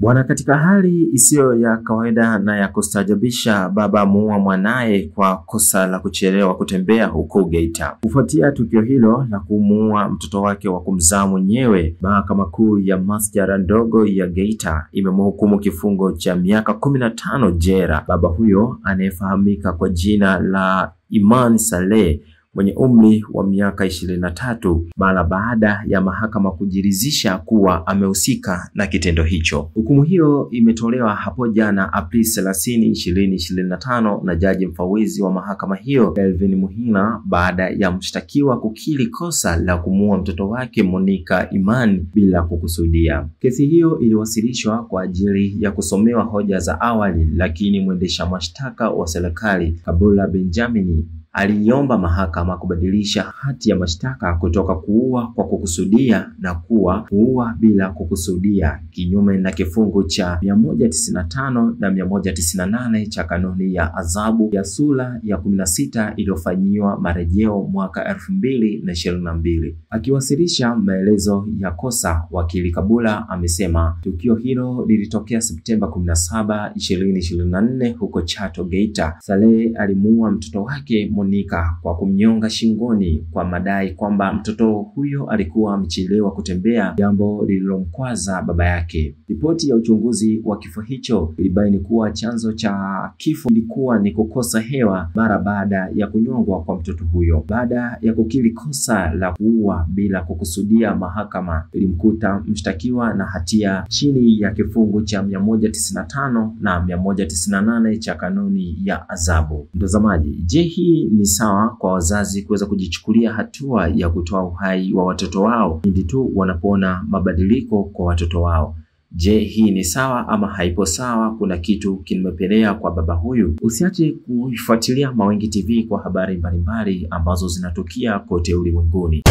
Bwana, katika hali isiyo ya kawaida na ya kustajabisha, baba amuua mwanaye kwa kosa la kuchelewa kutembea huko Geita. Kufuatia tukio hilo la kumuua mtoto wake wa kumzaa mwenyewe, Mahakama Kuu ya Masjala ndogo ya Geita imemhukumu kifungo cha miaka 15 jela baba huyo anayefahamika kwa jina la Iman Saleh mwenye umri wa miaka 23 mara baada ya mahakama kujiridhisha kuwa amehusika na kitendo hicho. Hukumu hiyo imetolewa hapo jana Aprili 30, 2025 na jaji mfawidhi wa mahakama hiyo Kelvin Muhina baada ya mshtakiwa kukiri kosa la kumuua mtoto wake Monica Iman bila kukusudia. Kesi hiyo iliwasilishwa kwa ajili ya kusomewa hoja za awali, lakini mwendesha mashtaka wa serikali Kabula Benjamin aliomba mahakama kubadilisha hati ya mashtaka kutoka kuua kwa kukusudia na kuua bila kukusudia, kinyume na kifungu cha 195 na 198 cha kanuni ya adhabu ya sura ya 16 iliyofanyiwa marejeo mwaka 2022. Akiwasilisha maelezo ya kosa, wakili Kabula amesema tukio hilo lilitokea Septemba 17, 2024 huko Chato, Geita. Saleh alimuua mtoto wake Monica kwa kumnyonga shingoni kwa madai kwamba mtoto huyo alikuwa amechelewa kutembea, jambo lililomkwaza baba yake. Ripoti ya uchunguzi wa kifo hicho ilibaini kuwa chanzo cha kifo ilikuwa ni kukosa hewa mara baada ya kunyongwa kwa mtoto huyo. Baada ya kukiri kosa la kuua bila kukusudia, mahakama ilimkuta mshtakiwa na hatia chini ya kifungu cha 195 na 198 cha kanuni ya adhabu. Mtazamaji, je, hii ni sawa kwa wazazi kuweza kujichukulia hatua ya kutoa uhai wa watoto wao pindi tu wanapoona mabadiliko kwa watoto wao? Je, hii ni sawa ama haipo sawa? Kuna kitu kimepelea kwa baba huyu? Usiache kuifuatilia Mawengi TV kwa habari mbalimbali ambazo zinatukia kote ulimwenguni.